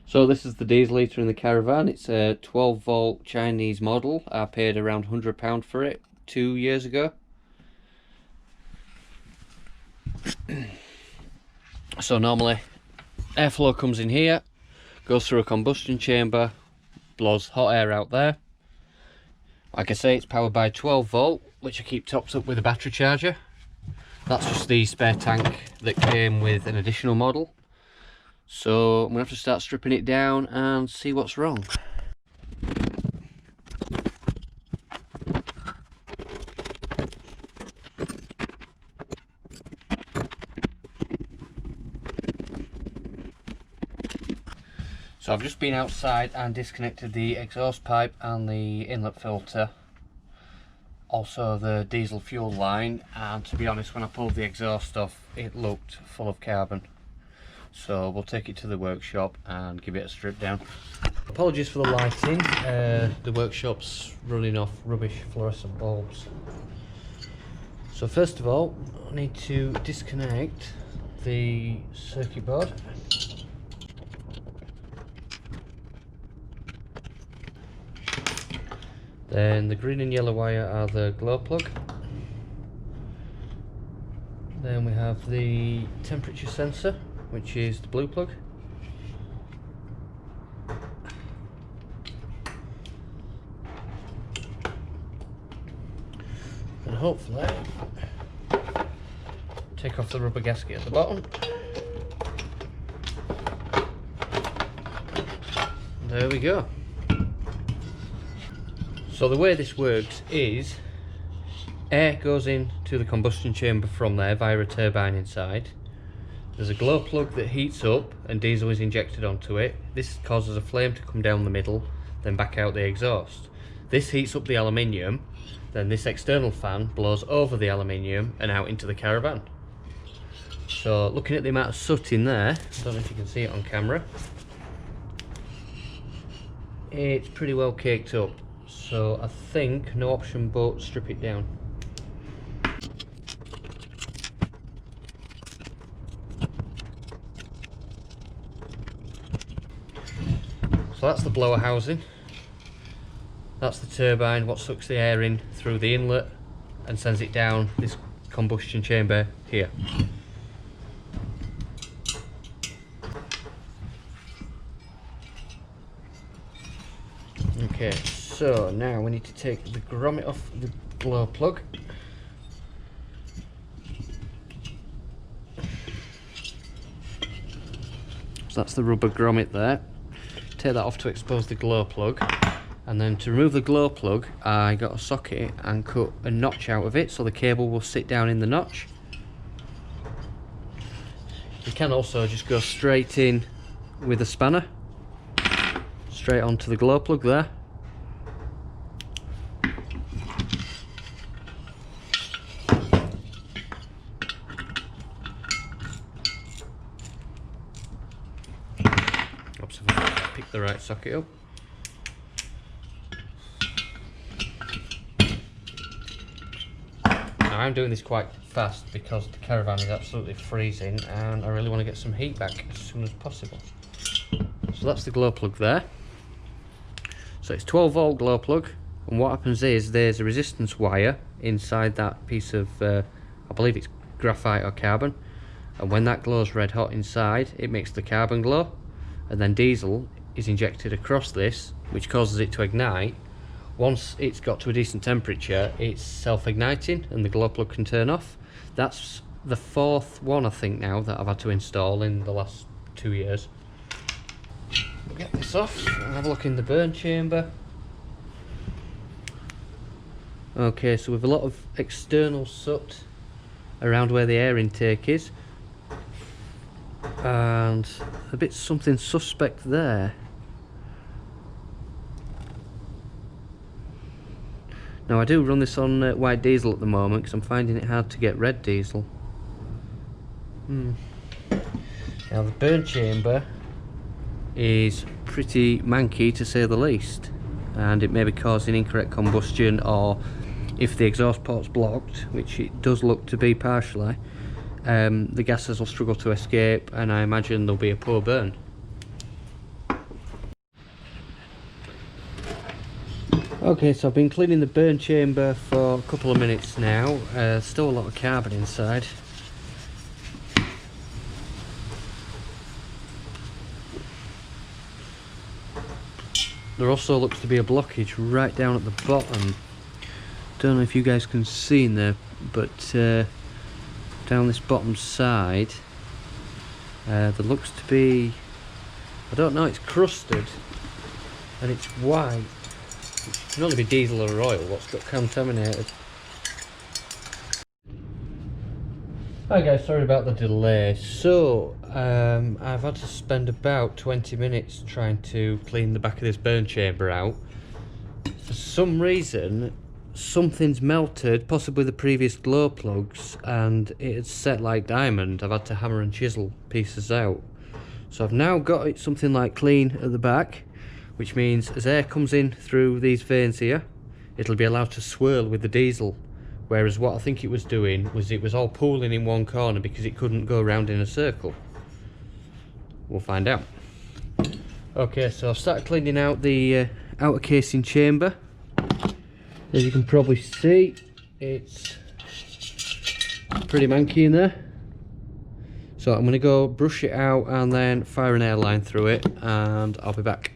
So this is the diesel heater in the Caravan. It's a 12 volt Chinese model. I paid around £100 for it 2 years ago. So normally airflow comes in here, goes through a combustion chamber, blows hot air out there. Like I say, it's powered by 12 volt, which I keep topped up with a battery charger. That's just the spare tank that came with an additional model. So I'm going to have to start stripping it down and see what's wrong. So I've just been outside and disconnected the exhaust pipe and the inlet filter, also the diesel fuel line, and to be honest, when I pulled the exhaust off it looked full of carbon. So we'll take it to the workshop and give it a strip down. Apologies for the lighting, the workshop's running off rubbish fluorescent bulbs. So first of all, I need to disconnect the circuit board. Then the green and yellow wire are the glow plug. Then we have the temperature sensor, which is the blue plug. And hopefully take off the rubber gasket at the bottom. There we go. So the way this works is air goes into the combustion chamber from there via a turbine inside. There's a glow plug that heats up and diesel is injected onto it. This causes a flame to come down the middle, then back out the exhaust. This heats up the aluminium, then this external fan blows over the aluminium and out into the Caravan. So looking at the amount of soot in there, I don't know if you can see it on camera, it's pretty well caked up. So I think no option but strip it down. So that's the blower housing. That's the turbine, what sucks the air in through the inlet and sends it down this combustion chamber here. Okay, so now we need to take the grommet off the glow plug. So that's the rubber grommet there. Take that off to expose the glow plug, and then to remove the glow plug I got a socket and cut a notch out of it so the cable will sit down in the notch. You can also just go straight in with a spanner, straight onto the glow plug there. Oops, if I pick the right socket up. Now I'm doing this quite fast because the Caravan is absolutely freezing and I really want to get some heat back as soon as possible. So that's the glow plug there. So it's 12 volt glow plug, and what happens is there's a resistance wire inside that piece of, I believe it's graphite or carbon, and when that glows red hot inside it makes the carbon glow, and then diesel is injected across this which causes it to ignite. Once it's got to a decent temperature it's self-igniting and the glow plug can turn off. That's the fourth one I think now that I've had to install in the last 2 years. We'll get this off and have a look in the burn chamber. Okay, so with a lot of external soot around where the air intake is, and a bit something suspect there. Now I do run this on white diesel at the moment because I'm finding it hard to get red diesel. Now the burn chamber is pretty manky to say the least, and it may be causing incorrect combustion, or if the exhaust port's blocked, which it does look to be partially, the gases will struggle to escape and I imagine there'll be a poor burn. Okay, so I've been cleaning the burn chamber for a couple of minutes now. Still a lot of carbon inside. There also looks to be a blockage right down at the bottom. Don't know if you guys can see in there, but down this bottom side there looks to be, I don't know, it's crusted and it's white. It can only be diesel or oil what's got contaminated. Hi guys, sorry about the delay. So I've had to spend about 20 minutes trying to clean the back of this burn chamber out. For some reason something's melted, possibly the previous glow plugs, and it's set like diamond. I've had to hammer and chisel pieces out. So I've now got it something like clean at the back, which means as air comes in through these veins here, it'll be allowed to swirl with the diesel. Whereas what I think it was doing was it was all pooling in one corner because it couldn't go around in a circle. We'll find out. Okay, so I've started cleaning out the outer casing chamber. As you can probably see, it's pretty manky in there. So I'm going to go brush it out and then fire an airline through it, and I'll be back.